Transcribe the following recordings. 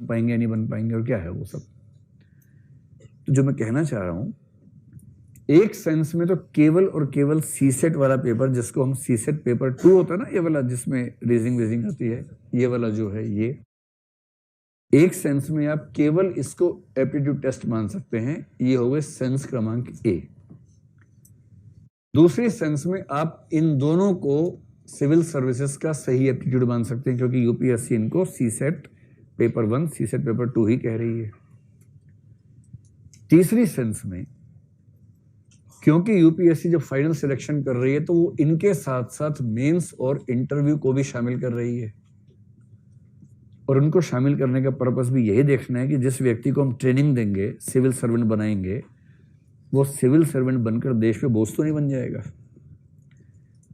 पाएंगे या नहीं बन पाएंगे और क्या है वो सब। तो जो मैं कहना चाह रहा हूं, एक सेंस में तो केवल और केवल सीसेट वाला पेपर, जिसको हम सीसेट पेपर 2 होता है ना, ये वाला जिसमें रीजनिंग वीजिंग होती है, ये वाला जो है, ये एक सेंस में आप केवल इसको एप्टीट्यूड टेस्ट मान सकते हैं। ये हो गए सेंस क्रमांक ए। दूसरे सेंस में आप इन दोनों को सिविल सर्विसेज का सही एप्टीट्यूड मान सकते हैं, क्योंकि यूपीएससी इनको सीसेट पेपर 1 सीसेट पेपर 2 ही कह रही है। तीसरी सेंस में, क्योंकि यूपीएससी जब फाइनल सिलेक्शन कर रही है तो वो इनके साथ साथ मेंस और इंटरव्यू को भी शामिल कर रही है, और उनको शामिल करने का पर्पस भी यही देखना है कि जिस व्यक्ति को हम ट्रेनिंग देंगे, सिविल सर्वेंट बनाएंगे, वो सिविल सर्वेंट बनकर देश पे बोझ तो नहीं बन जाएगा।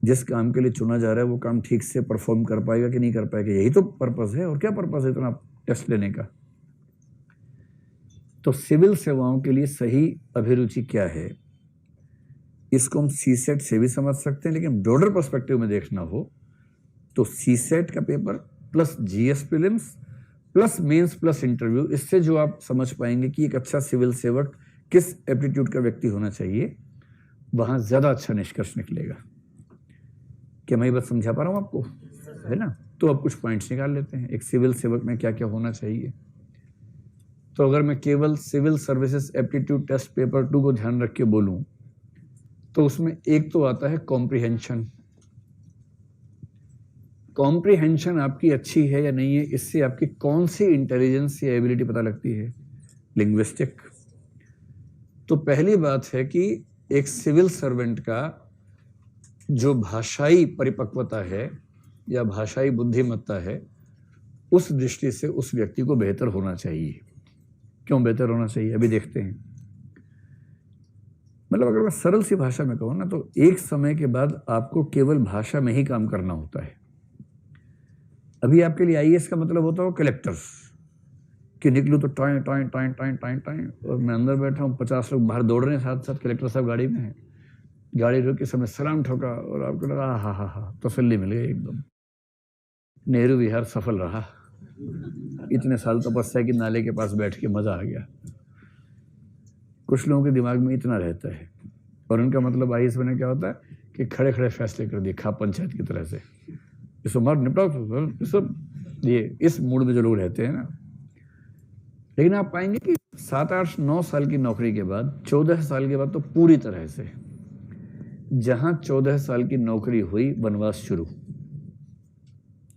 जिस काम के लिए चुना जा रहा है वो काम ठीक से परफॉर्म कर पाएगा कि नहीं कर पाएगा, यही तो पर्पस है। और क्या पर्पस है इतना टेस्ट लेने का? तो सिविल सेवाओं के लिए सही अभिरुचि क्या है, इसको हम सीसेट से भी समझ सकते हैं, लेकिन ब्रॉडर पर्सपेक्टिव में देखना हो तो सीसेट का paper plus GS prelims plus mains plus interview, इससे जो आप समझ पाएंगे कि एक अच्छा सिविल सेवक किस एप्टीट्यूड का व्यक्ति होना चाहिए, वहां ज्यादा अच्छा निष्कर्ष निकलेगा। क्या मैं ये बात समझा पा रहा हूं आपको, है ना? तो अब कुछ पॉइंट्स निकाल लेते हैं, एक सिविल सेवक में क्या क्या होना चाहिए। तो अगर मैं केवल civil services aptitude test paper 2 को ध्यान रख के बोलूं, तो उसमें एक तो आता है कॉम्प्रिहेंशन। कॉम्प्रिहेंशन आपकी अच्छी है या नहीं है, इससे आपकी कौन सी इंटेलिजेंस या एबिलिटी पता लगती है। लिंग्विस्टिक। तो पहली बात है कि एक सिविल सर्वेंट का जो भाषाई परिपक्वता है या भाषाई बुद्धिमत्ता है, उस दृष्टि से उस व्यक्ति को बेहतर होना चाहिए। क्यों बेहतर होना चाहिए, अभी देखते हैं। मतलब अगर मैं सरल सी भाषा में कहूं ना, तो एक समय के बाद आपको केवल भाषा में ही काम करना होता है। अभी आपके लिए आईएएस का मतलब होता है कलेक्टर्स, कि निकलूं तो time time time time time time, और मैं अंदर बैठा हूँ, 50 लोग बाहर दौड़ रहे हैं, साथ साथ कलेक्टर साहब गाड़ी में है, गाड़ी रोक के सबने सलाम ठोका और आपको लगा हा हा हा, तसल्ली मिल गई एकदम, नेहरू विहार सफल रहा, इतने साल तपस्या की नाले के पास बैठ के मजा आ गया। कुछ लोगों के दिमाग में इतना रहता है, और उनका मतलब आईएएस बनने क्या होता है कि खड़े खड़े फैसले कर दिए, खाप पंचायत की तरह से, इसको मार निपटाओ, सब ये इस मूड में जो लोग रहते हैं ना। लेकिन आप पाएंगे कि 7, 8, 9 साल की नौकरी के बाद, 14 साल के बाद तो पूरी तरह से, जहां 14 साल की नौकरी हुई, वनवास शुरू।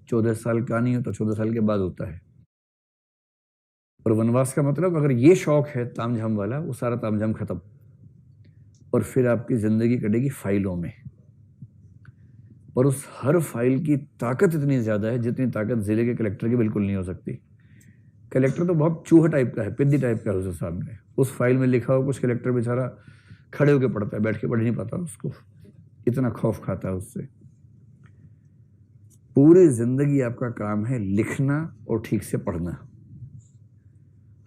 14 साल का नहीं होता, 14 साल के बाद होता है। और वनवास का मतलब, अगर ये शौक है तामझाम वाला, वो सारा तामझाम खत्म, और फिर आपकी जिंदगी कटेगी फाइलों में। और उस हर फाइल की ताकत इतनी ज्यादा है जितनी ताकत जिले के कलेक्टर की बिल्कुल नहीं हो सकती। कलेक्टर तो बहुत चूहा टाइप का है, पिद्दी टाइप का है उसके सामने। उस फाइल में लिखा हो कुछ, कलेक्टर बेचारा खड़े होकर पढ़ता है, बैठ के पढ़ नहीं पाता उसको, इतना खौफ खाता है उससे। पूरी जिंदगी आपका काम है लिखना और ठीक से पढ़ना।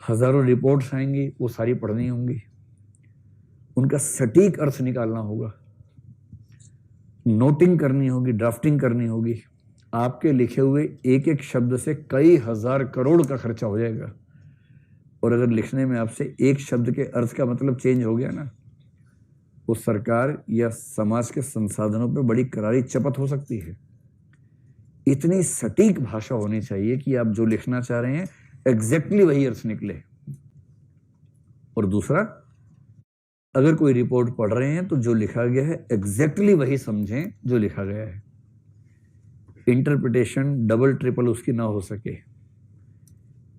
हजारों रिपोर्ट्स आएंगी, वो सारी पढ़नी होंगी, उनका सटीक अर्थ निकालना होगा, नोटिंग करनी होगी, ड्राफ्टिंग करनी होगी। आपके लिखे हुए एक एक शब्द से कई हजार करोड़ का खर्चा हो जाएगा। और अगर लिखने में आपसे एक शब्द के अर्थ का मतलब चेंज हो गया ना, वो सरकार या समाज के संसाधनों पे बड़ी करारी चपत हो सकती है। इतनी सटीक भाषा होनी चाहिए कि आप जो लिखना चाह रहे हैं एग्जैक्टली वही अर्थ निकले। और दूसरा, अगर कोई रिपोर्ट पढ़ रहे हैं तो जो लिखा गया है एग्जैक्टली वही समझें जो लिखा गया है। इंटरप्रिटेशन डबल ट्रिपल उसकी ना हो सके।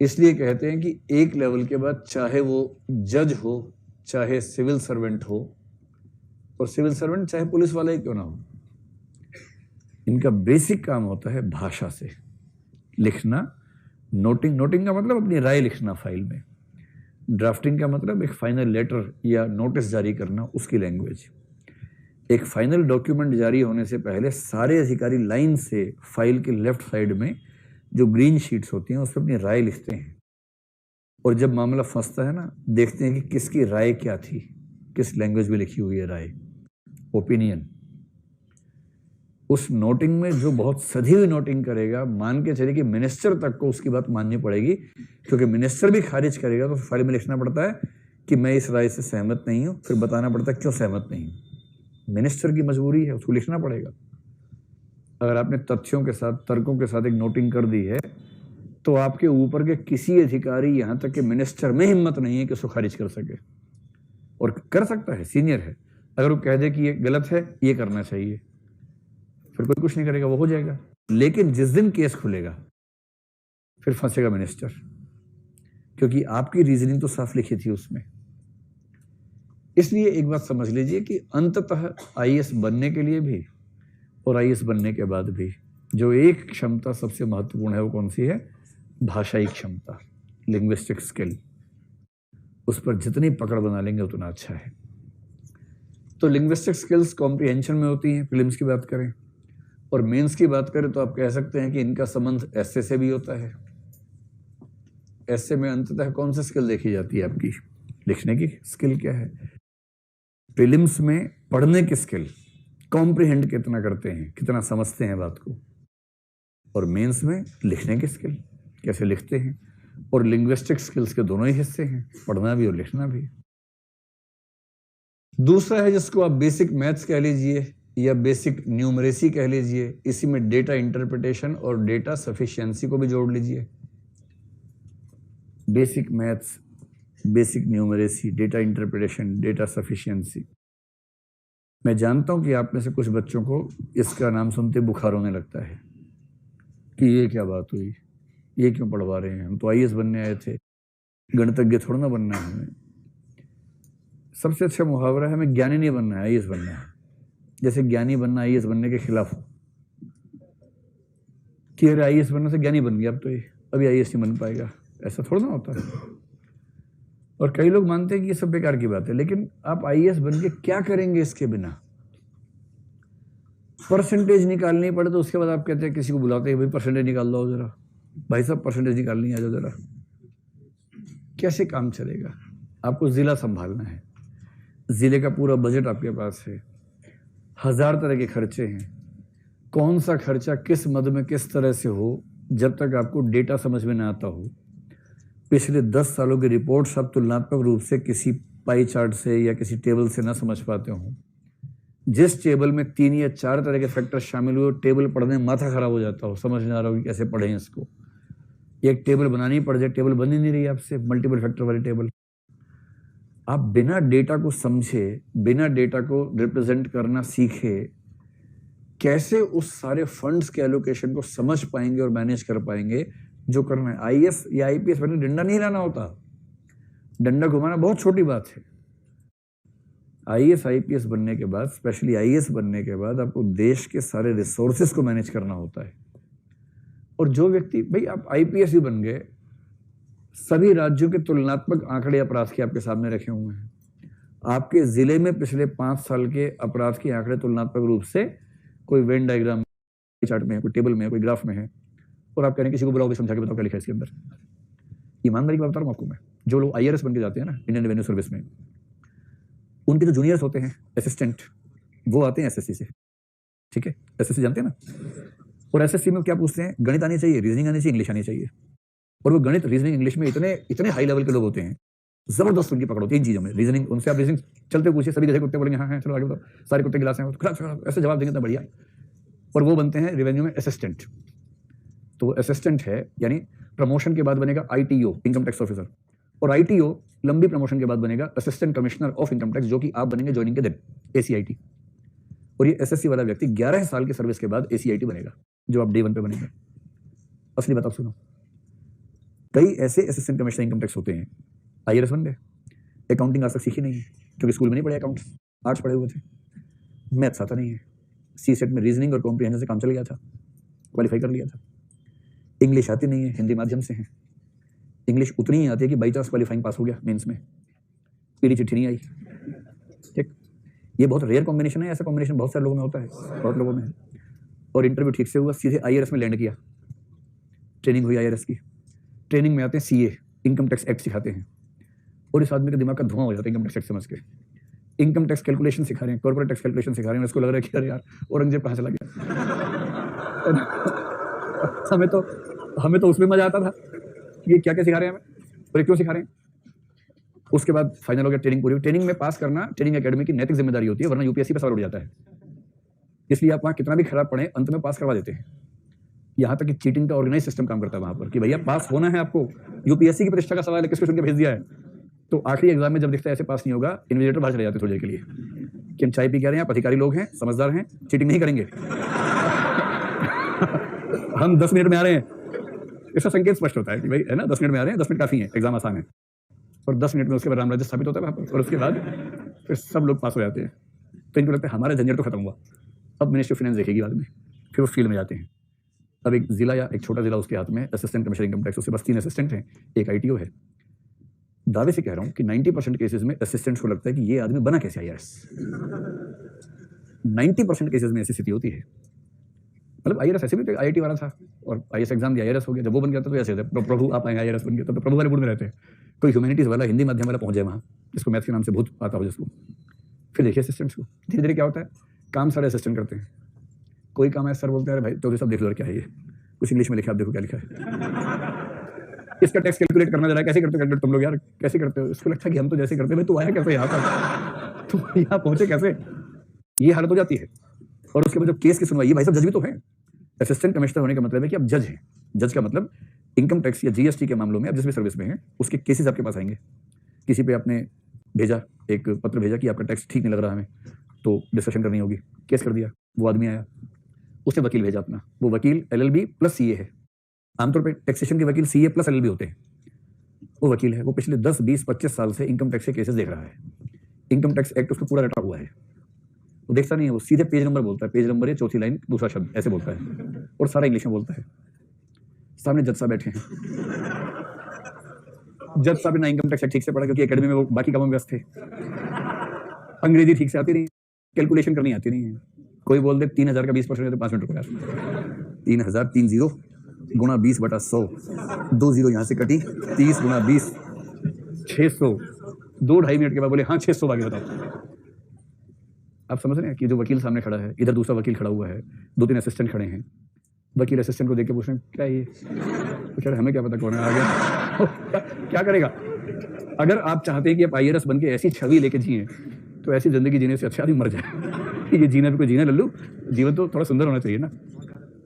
इसलिए कहते हैं कि एक लेवल के बाद, चाहे वो जज हो, चाहे सिविल सर्वेंट हो, और सिविल सर्वेंट चाहे पुलिस वाला ही क्यों ना हो, इनका बेसिक काम होता है भाषा से लिखना। नोटिंग का मतलब अपनी राय लिखना फाइल में। ड्राफ्टिंग का मतलब एक फाइनल लेटर या नोटिस जारी करना, उसकी लैंग्वेज। एक फाइनल डॉक्यूमेंट जारी होने से पहले सारे अधिकारी लाइन से फाइल के लेफ्ट साइड में जो ग्रीन शीट्स होती हैं उस पर अपनी राय लिखते हैं। और जब मामला फंसता है ना, देखते हैं कि किसकी राय क्या थी, किस लैंग्वेज में लिखी हुई है राय, ओपिनियन। उस नोटिंग में जो बहुत सधी हुई नोटिंग करेगा, मान के चलिए कि मिनिस्टर तक को उसकी बात माननी पड़ेगी, क्योंकि मिनिस्टर भी खारिज करेगा तो फाइल में लिखना पड़ता है कि मैं इस राय से सहमत नहीं हूं, फिर बताना पड़ता है क्यों सहमत नहीं हूं। मिनिस्टर की मजबूरी है, उसको लिखना पड़ेगा। अगर आपने तथ्यों के साथ, तर्कों के साथ एक नोटिंग कर दी है, तो आपके ऊपर के किसी अधिकारी, यहां तक कि मिनिस्टर में हिम्मत नहीं है कि उसको खारिज कर सके। और कर सकता है, सीनियर है, अगर वो कह दे कि ये गलत है, ये करना चाहिए, फिर कोई कुछ नहीं करेगा, वो हो जाएगा। लेकिन जिस दिन केस खुलेगा फिर फंसेगा मिनिस्टर, क्योंकि आपकी रीजनिंग तो साफ लिखी थी उसमें। इसलिए एक बात समझ लीजिए कि अंततः आईएएस बनने के लिए भी और आईएएस बनने के बाद भी जो एक क्षमता सबसे महत्वपूर्ण है, वो कौन सी है? भाषाई क्षमता, लिंग्विस्टिक स्किल। उस पर जितनी पकड़ बना लेंगे उतना अच्छा है। तो लिंग्विस्टिक स्किल्स कॉम्प्रिहेंशन में होती हैं, प्रीलिम्स की बात करें, और मेंस की बात करें तो आप कह सकते हैं कि इनका संबंध एस्से से भी होता है। एस्से में अंततः कौन सी स्किल देखी जाती है? आपकी लिखने की स्किल क्या है। प्रीलिम्स में पढ़ने की स्किल, कॉम्प्रिहेंड कितना करते हैं, कितना समझते हैं बात को, और मेंस में लिखने की स्किल, कैसे लिखते हैं। और लिंग्विस्टिक स्किल्स के दोनों ही हिस्से हैं, पढ़ना भी और लिखना भी। दूसरा है जिसको आप बेसिक मैथ्स कह लीजिए या बेसिक न्यूमरेसी कह लीजिए, इसी में डेटा इंटरप्रिटेशन और डेटा सफिशिएंसी को भी जोड़ लीजिए। Basic maths, basic numeracy, data interpretation, data sufficiency. मैं जानता हूं कि आप में से कुछ बच्चों को इसका नाम सुनते बुखार होने लगता है कि ये क्या बात हुई, ये क्यों पढ़वा रहे हैं, हम तो आईएएस बनने आए थे, गणितज्ञ थोड़ा ना बनना है हमें। सबसे अच्छा मुहावरा है हमें ज्ञानी नहीं बनना है, आईएएस बनना है। जैसे ज्ञानी बनना आईएएस बनने के खिलाफ हो कि अरे आईएएस बनने से ज्ञानी बन गया, अब तो ये अभी आईएएस नहीं बन पाएगा, ऐसा थोड़ा ना होता है। और कई लोग मानते हैं कि ये सब बेकार की बात है, लेकिन आप आईएएस बन के क्या करेंगे इसके बिना? परसेंटेज निकालनी पड़े तो उसके बाद आप कहते हैं, किसी को बुलाते हैं, भाई परसेंटेज निकाल दो जरा, भाई साहब परसेंटेज निकालनी आ जाओ जरा। कैसे काम चलेगा? आपको जिला संभालना है, जिले का पूरा बजट आपके पास है, 1000 तरह के खर्चे हैं, कौन सा खर्चा किस मद में किस तरह से हो, जब तक आपको डेटा समझ में ना आता हो, पिछले 10 सालों की रिपोर्ट्स आप तुलनात्मक रूप से किसी पाई चार्ट से या किसी टेबल से ना समझ पाते हो, जिस टेबल में 3 या 4 तरह के फैक्टर शामिल हुए, टेबल पढ़ने में माथा खराब हो जाता हो, समझ नहीं आ रहा हो कि कैसे पढ़ें इसको, एक टेबल बनानी पड़ जाए, टेबल बन ही नहीं रही आपसे, मल्टीपल फैक्टर वाली टेबल। आप बिना डेटा को समझे, बिना डेटा को रिप्रेजेंट करना सीखे, कैसे उस सारे फंड्स के एलोकेशन को समझ पाएंगे और मैनेज कर पाएंगे जो करना है। आईएएस या आईपीएस बनने डंडा नहीं लाना होता, डंडा घुमाना बहुत छोटी बात है। आईएएस आईपीएस बनने के बाद, स्पेशली आईएएस बनने के बाद, आपको देश के सारे रिसोर्सेस को मैनेज करना होता है। और जो व्यक्ति, भाई आप आईपीएस ही बन गए, सभी राज्यों के तुलनात्मक आंकड़े अपराध के आपके सामने रखे हुए हैं, आपके जिले में पिछले 5 साल के अपराध के आंकड़े तुलनात्मक रूप से कोई वेन डायग्राम चार्ट में है, कोई टेबल में है, कोई ग्राफ में है, और आप कह रहे हैं किसी को बुलाओ, समझा के बताओ क्या लिखा है इसके अंदर। ईमानदारी की बात बता रहा हूं आपको मैं, जो लोग आईआरएस बन के जाते हैं ना इंडियन रेवेन्यू सर्विस में, उनके जो जूनियर्स होते हैं, असिस्टेंट, वो आते हैं एसएससी से, ठीक है, एसएससी जानते हैं ना। और एसएससी में क्या पूछते हैं? गणित आनी चाहिए, रीजनिंग आनी चाहिए, इंग्लिश आनी चाहिए। और वो गणित, रीजनिंग, इंग्लिश में इतने हाई लेवल के लोग होते हैं, जबरदस्त उनकी पकड़ होती है इन चीजों में। रीजनिंग, उनसे आप रीजनिंग चलते पूछिए, सभी गधे कुत्ते बोलेंगे हाँ हाँ चलो आगे बताओ, सारे कुत्ते गिलास हैं, ऐसे जवाब देंगे तो बढ़िया। और वो बनते हैं रेवेन्यू में असिस्टेंट। तो असिस्टेंट है, यानी प्रमोशन के बाद बनेगा आईटीओ, इनकम टैक्स ऑफिसर, और आईटीओ लंबी प्रमोशन के बाद बनेगा assistant commissioner of income tax, जो कि आप बनेंगे ज्वाइनिंग के दिन, एसीआईटी। और ये एसएससी वाला व्यक्ति 11 साल की सर्विस के बाद एसीआईटी बनेगा, जो आप डे 1 पे बनेंगे। असली बात आप सुनो, कई ऐसे असिस्टेंट कमिश्नर इनकम टैक्स होते हैं, आईआरएस बन गए, अकाउंटिंग आज तक सीखी नहीं है, क्योंकि स्कूल में नहीं पढ़े अकाउंट्स, आर्ट्स पढ़े हुए थे, मैथ्स आता नहीं है, सी सेट में रीजनिंग और कॉम्प्रिहेंशन से काम चल गया था, क्वालिफाई कर लिया था। इंग्लिश आती नहीं है, हिंदी माध्यम से है, इंग्लिश उतनी ही आती है कि बाई चांस क्वालिफाइंग पास हो गया मेंस में, पीली चिट्ठी नहीं आई, ठीक। ये बहुत रेयर कॉम्बिनेशन है, ऐसा कॉम्बिनेशन बहुत सारे लोगों में होता है, बहुत लोगों में है। और इंटरव्यू ठीक से हुआ, सीधे आईआरएस में लैंड किया, ट्रेनिंग हुई आईआरएस की, ट्रेनिंग में आते हैं सीए, इनकम टैक्स एक्ट सिखाते हैं, और इस आदमी के दिमाग का धुआं हो जाता है इनकम टैक्स एक्ट समझ के। इनकम टैक्स कैलकुलेशन सिखा रहे हैं, कॉर्पोरेट टैक्स कैलकुलेशन सिखा रहे हैं, उसको लग रहा है कि अरे यार औरंगजेब कहाँ चला गया। हमें तो उसमें मजा आता था, ये क्या क्या सिखा रहे हैं हमें और ये क्यों सिखा रहे हैं। उसके बाद फाइनल हो गया, ट्रेनिंग पूरी। ट्रेनिंग में पास करना ट्रेनिंग एकेडमी की नैतिक जिम्मेदारी होती है, वरना यूपीएससी पे सवाल उठ जाता है। इसलिए आप वहां कितना भी खराब पढ़े, अंत में पास करवा देते हैं। यहां तक कि चीटिंग का ऑर्गेनाइज सिस्टम काम करता है वहां पर कि भैया पास होना है आपको, यूपीएससी की प्रतिष्ठा का सवाल है, किसको सुन के भेज दिया है। तो आखिरी एग्जाम में जब दिखता है ऐसे पास नहीं होगा, इन्विजिलेटर बाहर चले जाते थोड़ी देर के लिए कि हम चाय पी के आ रहे हैं, आप अधिकारी लोग हैं, समझदार हैं, चीटिंग नहीं करेंगे। हम 10 मिनट में आ रहे हैं, इसका संकेत स्पष्ट होता है कि भाई है ना 10 मिनट में आ रहे हैं, 10 मिनट काफी है, एग्जाम आसान है। और 10 मिनट में उसके बाद राम राज्य स्थापित होता है वहां पर, और उसके बाद फिर सब लोग पास हो जाते हैं। तो इनको लगता है हमारा झंझट तो खत्म हुआ, अब मिनिस्ट्री ऑफ फाइनेंस देखेगी बाद में। फिर वो फील्ड में जाते हैं। अब एक जिला या एक छोटा जिला उसके हाथ में, असिस्टेंट कमिश्नर इनकम टैक्स, उसके पास 3 असिस्टेंट हैं, एक आईटीओ है। दावे से कह रहा हूं कि 90% केसेस में असिस्टेंट्स को लगता है कि ये आदमी बना कैसे आईआरएस। 90% केसेस में ऐसी स्थिति होती है। मतलब आईआरएस ऐसे भी तो आईआईटी वाला था और आईएएस एग्जाम दिया, आईआरएस हो गया। जब वो बन गया तो ऐसे होता है, प्रभु आप आएंगे आईआरएस बन गया, तो प्रभु वाले मूड में रहते हैं। कोई ह्यूमैनिटीज वाला, हिंदी माध्यम वाला पहुंच जाए वहां, जिसको मैथ्स के नाम से भूत आता हो जिसको, फिर देखिए असिस्टेंट्स को धीरे धीरे क्या होता है, काम सारे असिस्टेंट करते हैं। कोई काम है सर बोलते हैं भाई तो सब देख लो क्या है ये, कुछ इंग्लिश में लिखा, आप देखो क्या लिखा है। इसका टैक्स कैलकुलेट करना जरा, कैसे करते हो कैलकुलेट तुम लोग यार, कैसे करते हो। इसको लगता है कि हम तो जैसे करते हैं, तू आया कैसे यहाँ पर, तू यहाँ पहुंचे कैसे, ये हालत हो जाती है। और उसके बाद जब केस की सुनवाई, ये भाई सब जज भी तो है। असिस्टेंट कमिश्नर होने का मतलब है कि आप जज हैं। जज का मतलब इनकम टैक्स या जीएसटी के मामलों में आप जिस भी सर्विस में हैं उसके केसेस आपके पास आएंगे। किसी पे आपने भेजा, एक पत्र भेजा कि आपका टैक्स ठीक नहीं लग रहा हमें, तो डिस्कशन करनी होगी, केस कर दिया। वो आदमी आया, उसने वकील भेजा अपना, वो वकील एलएलबी प्लस सीए है। आमतौर पे टैक्सेशन के वकील सीए प्लस एलएलबी होते हैं। वो वकील है, वो पिछले 10, 20, 25 साल से इनकम टैक्स के केसेस देख रहा है। इनकम टैक्स एक्ट उसको पूरा रटा हुआ है। वो देखता नहीं है, वो सीधे पेज नंबर बोलता है, पेज नंबर या चौथी लाइन दूसरा शब्द ऐसे बोलता है, और सारा इंग्लिश में बोलता है। सामने जज साहब बैठे हैं। जज साहब ने इनकम टैक्स ठीक से पढ़ा क्योंकि एकेडमी में वो बाकी कामों में व्यस्त थे। अंग्रेजी ठीक से आती नहीं, कैलकुलेशन करनी आती नहीं है। कोई बोल दे 3000 का 20% तो 5 मिनट रुपया, 3000 30 गुणा 20/100, 2 0 यहाँ से कटी, 30 गुणा 20 600, 2-2.5 मिनट के बाद बोले हाँ 600 बाकी बताओ। आप समझ रहे हैं कि जो वकील सामने खड़ा है, इधर दूसरा वकील खड़ा हुआ है, 2-3 असिस्टेंट खड़े हैं। वकील असिस्टेंट को देख के पूछ रहे हैं क्या ये, तो कह रहे हमें क्या पता कौन है आगे। क्या करेगा। अगर आप चाहते हैं कि आप आईआरएस बन के ऐसी छवि लेके जिए, तो ऐसी जिंदगी जीने से अच्छा आदमी मर जाए। ये जीना भी कोई जीना लल्लू, जीवन तो थोड़ा सुंदर होना चाहिए ना।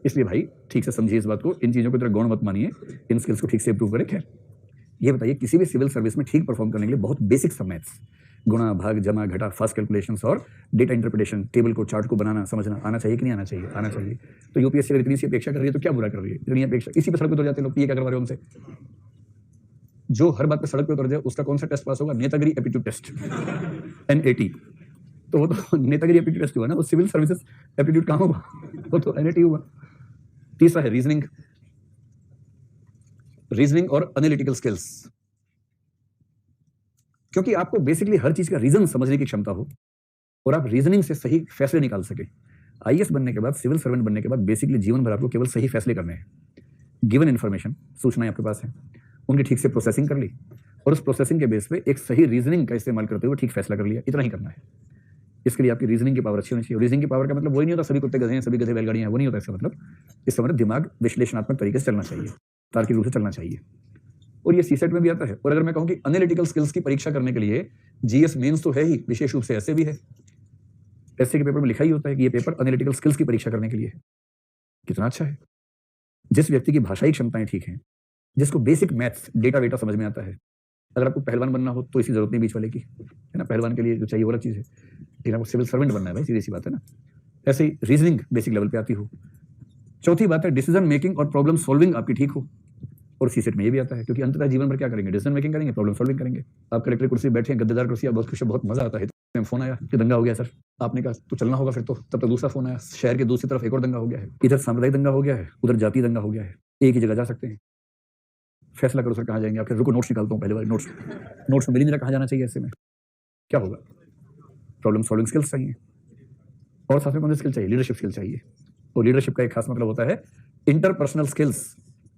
इसलिए भाई ठीक से समझिए इस बात को, इन चीजों को तरह गौण मत मानिए, इन स्किल्स को ठीक से इंप्रूव करें। खैर ये बताइए, किसी भी सिविल सर्विस में ठीक परफॉर्म करने के लिए बहुत बेसिक सब मैथ्स, गुणा भाग जमा घटा, फास्ट कैलकुलेशंस और डेटा इंटरप्रिटेशन, टेबल को चार्ट को बनाना समझना आना चाहिए कि नहीं आना चाहिए, आना चाहिए। तो यूपीएससी इतनी सी अपेक्षा कर रही है तो क्या बुरा कर रही है, इतनी अपेक्षा। इसी पे सड़क पे उतर जाते हैं लोग, ये क्या करवा रहे हो हमसे। जो हर बात पे सड़क पे उतर जाए उसका कौन सा टेस्ट पास होगा, नेतागिरी एप्टीट्यूड टेस्ट, NAT। तो वो तो नेतागिरी एप्टीट्यूड टेस्ट हुआ ना, वो सिविल सर्विसेज एप्टीट्यूड कहाँ होगा, वो तो NAT हुआ। तीसरा है रीजनिंग, रीजनिंग और एनालिटिकल स्किल्स। क्योंकि आपको बेसिकली हर चीज का रीजन समझने की क्षमता हो और आप रीजनिंग से सही फैसले निकाल सके। आईएएस बनने के बाद, सिविल सर्वेंट बनने के बाद बेसिकली जीवन भर आपको केवल सही फैसले करने हैं। गिवन इन्फॉर्मेशन, सूचनाएं आपके पास है, उनकी ठीक से प्रोसेसिंग कर ली और उस प्रोसेसिंग के बेस पे एक सही रीजनिंग का इस्तेमाल करते हुए ठीक फैसला कर लिया, इतना ही करना है। इसके लिए आपकी रीजनिंग की पावर अच्छी होनी चाहिए। रीजनिंग की पावर का मतलब वही नहीं होता सभी कुत्ते गधे हैं, सभी गधे बैलगाड़ियां हैं, वो नहीं होता इसका मतलब। इसका मतलब दिमाग विश्लेषणात्मक तरीके से चलना चाहिए, तार्किक रूप से चलना चाहिए। और ये सीसेट में भी आता है। और अगर मैं कहूं कि एनालिटिकल स्किल्स की परीक्षा करने के लिए जीएस मेंस तो है ही, विशेष रूप से ऐसे भी है। ऐसे के पेपर में लिखा ही होता है कि ये पेपर एनालिटिकल स्किल्स की परीक्षा करने के लिए है। कितना अच्छा है। जिस व्यक्ति की भाषाई क्षमताएं ठीक हैं, जिसको बेसिक मैथ्स डेटा वेटा समझ में आता है। अगर आपको पहलवान बनना हो तो इसी जरूरत नहीं बीच वाले की, है ना। पहलवान के लिए जो चाहिए वो अलग चीज है, लेकिन आपको सिविल सर्वेंट बनना है भाई, सीधी सी बात है ना। ऐसे ही रीजनिंग बेसिक लेवल पे आती हो। चौथी बात है डिसीजन मेकिंग और प्रॉब्लम सॉल्विंग आपकी ठीक हो। और सीसेट में ये भी आता है, क्योंकि अंततः जीवन भर क्या करेंगे, डिसीजन मेकिंग करेंगे, प्रॉब्लम सॉल्विंग करेंगे। आप कलेक्टर कुर्सी बैठे हैं, गद्देदार कुर्सी, आप बहुत खुश, बहुत मजा आता है। फोन आया कि दंगा हो गया सर, आपने कहा तो चलना होगा फिर। तो तब तक दूसरा फोन आया, शहर के दूसरी तरफ एक और दंगा हो गया है, इधर सांप्रदायिक दंगा हो गया है, उधर जाति दंगा हो गया है। एक ही जगह जा सकते हैं, फैसला करो सर कहाँ जाएंगे। आपके रुको नोट्स निकालता हूँ, पहले वाले नोट्स में मिली जरा कहाँ जाना चाहिए। ऐसे में क्या होगा, प्रॉब्लम सॉल्विंग स्किल्स चाहिए और साथ में कौन सी स्किल चाहिए, लीडरशिप स्किल चाहिए। और लीडरशिप का एक खास मतलब होता है इंटरपर्सनल स्किल्स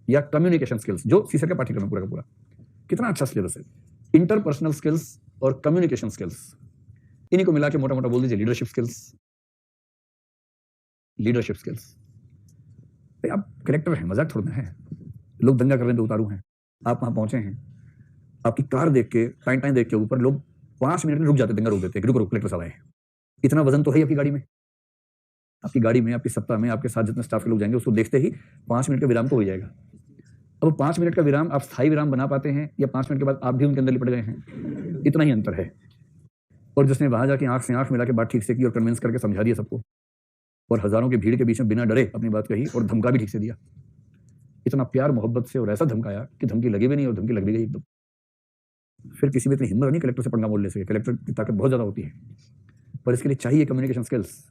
या कम्युनिकेशन स्किल्स, जो सीसेट का पाठ्यक्रम पूरा का पूरा। कितना अच्छा सिलेबस है। इंटरपर्सनल स्किल्स और कम्युनिकेशन स्किल्स, इन्हीं को मिला के मोटा मोटा बोल दीजिए लीडरशिप स्किल्स। Leadership skills. आप कलेक्टर हैं, मजाक थोड़ा है। लोग दंगा करने पे उतारू हैं, आप वहां पहुंचे हैं, आपकी कार देख के टाइम टाइम देख के ऊपर लोग 5 मिनट में रुक जाते, दंगा रोक देते, रुक कलेक्टर साहब आए। इतना वजन तो है आपकी गाड़ी में, आपकी गाड़ी में, आपकी सत्ता में, आपके साथ जितने स्टाफ के लोग जाएंगे उसको देखते ही 5 मिनट का विराम तो हो जाएगा। अब 5 मिनट का विराम आप स्थायी विराम बना पाते हैं या 5 मिनट के बाद आप भी उनके अंदर लिपट गए हैं, इतना ही अंतर है। और जिसने वहां जाके आंख से आंख मिला के बात ठीक से की और कन्विंस करके समझा दिया सबको, और हजारों की भीड़ के बीच में बिना डरे अपनी बात कही और धमका भी ठीक से दिया, इतना प्यार मोहब्बत से और ऐसा धमकाया कि धमकी लगी भी नहीं और धमकी लग भी गई एकदम। फिर किसी में इतनी हिम्मत नहीं कलेक्टर से पंगा बोल ले सके, कलेक्टर की ताकत बहुत ज्यादा होती है, पर इसके लिए चाहिए कम्युनिकेशन स्किल्स।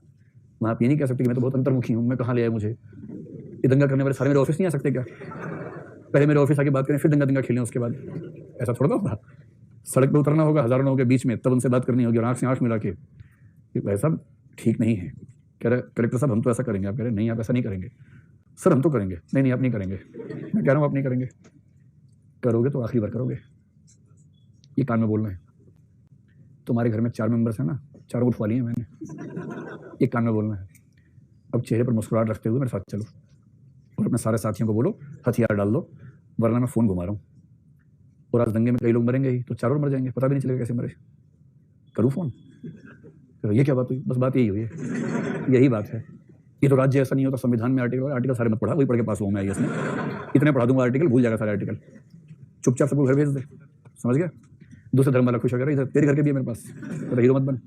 वहां आप ये नहीं कह सकते कि मैं तो बहुत अंतर्मुखी हूं, मैं कहाँ ले आया मुझे, ये दंगा करने वाले सारे मेरे ऑफिस नहीं आ सकते क्या? पहले मेरे ऑफिस आके बात करें फिर दंगा खेलें उसके बाद, ऐसा थोड़ा होगा। सड़क पर उतरना होगा हजारों लोगों के बीच में, तब उनसे बात करनी होगी और आंख से आंख मिला के, ऐसा ठीक नहीं है। कह रहे कलेक्टर साहब हम तो ऐसा करेंगे, आप कह रहे नहीं आप ऐसा नहीं करेंगे। सर हम तो करेंगे, नहीं आप नहीं करेंगे। मैं कह रहा हूँ आप नहीं करेंगे, करोगे तो आखिरी बार करोगे। ये कान में बोलना है। तुम्हारे घर में 4 मेंबर्स हैं ना, चारों उठवा लिए मैंने, ये कान में बोलना है। अब चेहरे पर मुस्कुराहट रखते हुए मेरे साथ चलो और अपने सारे साथियों को बोलो हथियार डाल दो, वरना मैं फोन घुमा रहा हूँ और आज दंगे में कई लोग मरेंगे ही, तो चारों मर जाएंगे, पता भी नहीं चलेगा कैसे मरे। करूँ फोन? तो ये क्या बात हुई? बस बात यही हुई है, यही बात है। ये तो राज्य ऐसा नहीं होता, संविधान में आर्टिकल सारे मत पढ़ा, वही पढ़ के पास हुआ मैं आईएएस में, इतने पढ़ा दूंगा आर्टिकल, भूल जाएगा सारे आर्टिकल, चुपचाप सबको घर भेज दे, समझ गया? दूसरे धर्म वाला खुश हो गया, इधर तेरे घर के भी है मेरे पास, तो हीरो मत बन।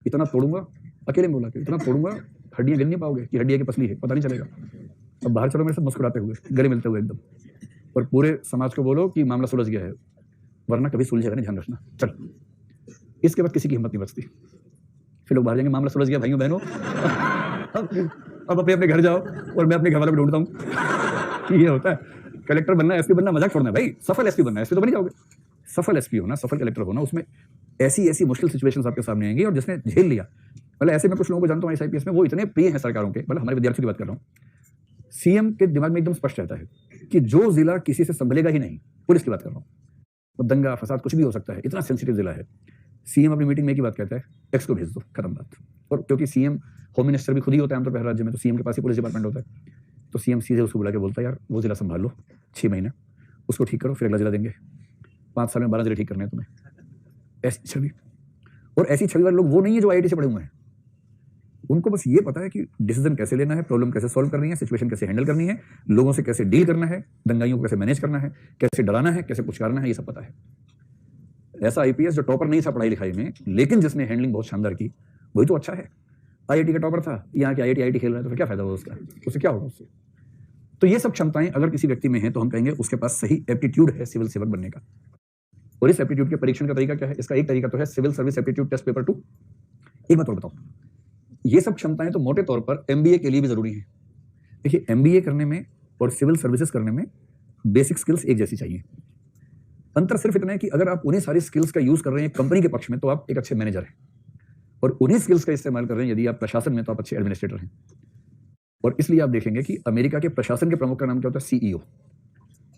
इतना तोड़ूंगा, अकेले में बोला कि इतना तोड़ूंगा हड्डियां गिन नहीं पाओगे कि हड्डियां की पसली है, पता नहीं चलेगा। अब बाहर चलो मेरे साथ मुस्कुराते हुए, गले मिलते हुए एकदम, और पूरे समाज को बोलो कि मामला सुलझ गया है, वरना कभी सुलझेगा नहीं, ध्यान रखना। चल, इसके बाद किसी की हिम्मत नहीं बचती। फिर लोग बाहर जाएंगे, मामला सुलझ गया भाइयों बहनों, अब अपने अपने घर जाओ और मैं अपने घर वालों को ढूंढता हूँ। ये होता है। कलेक्टर बनना, एसपी बनना मजाक छोड़ना है भाई, सफल एसपी बनना है, एसपी तो बन जाओगे। सफल एसपी होना, सफल कलेक्टर होना, उसमें ऐसी ऐसी मुश्किल सिचुएशंस आपके सामने आएंगी और जिसने झेल लिया, मतलब ऐसे में कुछ लोगों को जानता हूँ आईपीएस में, वो इतने प्रिय हैं सरकारों के, मतलब हमारे विद्यार्थियों की बात कर रहा हूँ, सीएम के दिमाग में एकदम स्पष्ट रहता है कि जो जिला किसी से संभलेगा ही नहीं, पुलिस की बात कर रहा हूँ, वो दंगा फसाद कुछ भी हो सकता है, इतना सेंसिटिव जिला है। सीएम अपनी मीटिंग में एक ही बात कहता है, एक्स को भेज दो, खत्म बात। और क्योंकि सीएम होम मिनिस्टर भी खुद ही होता है आमतौर पर राज्य में, तो सीएम के पास ही पुलिस डिपार्टमेंट होता है, तो सीएम सीधे उसको बुला के बोलता है यार वो जिला संभाल लो 6 महीने, उसको ठीक करो, फिर अगला जिला देंगे, 5 साल में 12 जिले ठीक करने हैं तुम्हें। ऐसी छवि, और ऐसी छवि वाले लोग वो नहीं है जो आईआईटी से पढ़े हुए हैं, उनको बस ये पता है कि डिसीजन कैसे लेना है, प्रॉब्लम कैसे सॉल्व करनी है, सिचुएशन कैसे हैंडल करनी है, लोगों से कैसे डील करना है, दंगाइयों को कैसे मैनेज करना है, कैसे डराना है, कैसे पुचकारना है, ये सब पता है। ऐसा आईपीएस जो टॉपर नहीं था पढ़ाई लिखाई में, लेकिन जिसने हैंडलिंग बहुत शानदार की, वही तो अच्छा है। आईआईटी का टॉपर था, यहाँ के आईआईटी खेल रहा है, तो फिर क्या फायदा होगा उसका, उससे क्या होगा उससे? तो ये सब क्षमताएं अगर किसी व्यक्ति में है तो हम कहेंगे उसके पास सही एप्टीट्यूड है सिविल सेवक बनने का। और इस एप्टीट्यूड के परीक्षण का तरीका क्या है? इसका एक तरीका तो है civil service aptitude test paper 2। एक बात और बताओ, ये सब क्षमताएं तो मोटे तौर पर एमबीए के लिए भी जरूरी है। देखिए, एमबीए करने में और सिविल सर्विसेज करने में बेसिक स्किल्स एक जैसी चाहिए। अंतर सिर्फ इतना है कि अगर आप उन्हीं सारी स्किल्स का यूज कर रहे हैं कंपनी के पक्ष में तो आप एक अच्छे मैनेजर हैं, और उन्हीं स्किल्स का इस्तेमाल कर रहे हैं यदि आप प्रशासन में तो आप अच्छे एडमिनिस्ट्रेटर हैं। और इसलिए आप देखेंगे कि अमेरिका के प्रशासन के प्रमुख का नाम क्या होता है? सीईओ।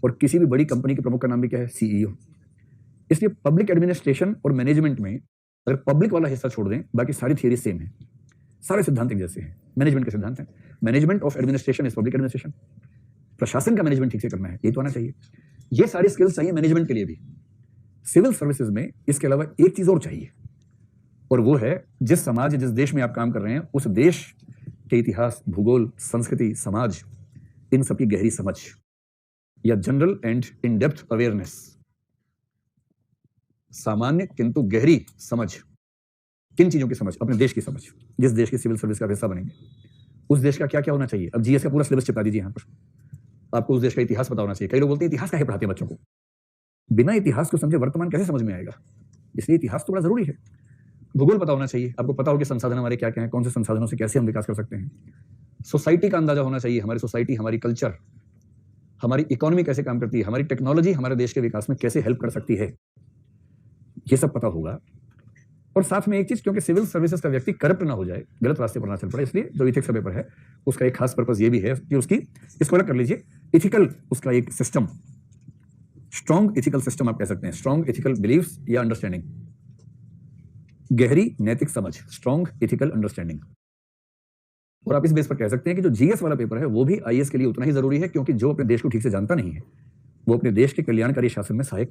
और किसी भी बड़ी कंपनी के प्रमुख का नाम भी क्या है? सीईओ। इसलिए पब्लिक एडमिनिस्ट्रेशन और मैनेजमेंट में अगर पब्लिक वाला हिस्सा छोड़ दें, बाकी सारी थियरी सेम है, सारे सिद्धांत एक जैसे हैं। मैनेजमेंट के सिद्धांत हैं, management of administration is public administration, प्रशासन का मैनेजमेंट ठीक से करना है, ये तो आना चाहिए। ये सारी स्किल्स चाहिए मैनेजमेंट के लिए भी। सिविल सर्विसेज में इसके अलावा एक चीज और चाहिए, और वो है जिस समाज, जिस देश में आप काम कर रहे हैं, उस देश के इतिहास, भूगोल, संस्कृति, समाज, इन सबकी गहरी समझ, या general and in depth awareness, सामान्य किंतु गहरी समझ। किन चीजों की समझ? अपने देश की समझ। जिस देश की सिविल सर्विस का हिस्सा बनेंगे उस देश का क्या क्या होना चाहिए। अब जीएस का पूरा सिलेबस चिपका दीजिए यहाँ पर, आपको उस देश का इतिहास पता होना चाहिए। कई लोग बोलते हैं इतिहास काहे पढ़ाते हैं बच्चों को, बिना इतिहास को समझे वर्तमान कैसे समझ में आएगा, इसलिए इतिहास तो बड़ा जरूरी है। भूगोल पता होना चाहिए, आपको पता हो कि संसाधन हमारे क्या क्या हैं, कौन से संसाधनों से कैसे हम विकास कर सकते हैं। सोसाइटी का अंदाजा होना चाहिए, हमारी सोसाइटी, हमारी कल्चर, हमारी इकोनॉमी कैसे काम करती है, हमारी टेक्नोलॉजी हमारे देश के विकास में कैसे हेल्प कर सकती है, ये सब पता होगा। और साथ में एक चीज, क्योंकि सिविल सर्विसेज का व्यक्ति करप्ट ना हो जाए, गलत रास्ते पर ना चल पड़े, इसलिए जो इथिक्स का पेपर है उसका एक खास पर्पस ये भी है कि उसकी, इसको अलग कर लीजिए, इथिकल, उसका एक सिस्टम, स्ट्रॉन्ग इथिकल सिस्टम आप कह सकते हैं, स्ट्रॉन्ग इथिकल बिलीव्स या अंडरस्टैंडिंग, गहरी नैतिक समझ, स्ट्रॉन्ग एथिकल अंडरस्टैंडिंग। और आप इस बेस पर कह सकते हैं कि जो जीएस वाला पेपर है वो भी आईएएस के लिए उतना ही जरूरी है, क्योंकि जो अपने देश को ठीक से जानता नहीं है वो अपने देश के कल्याणकारी शासन में सहायक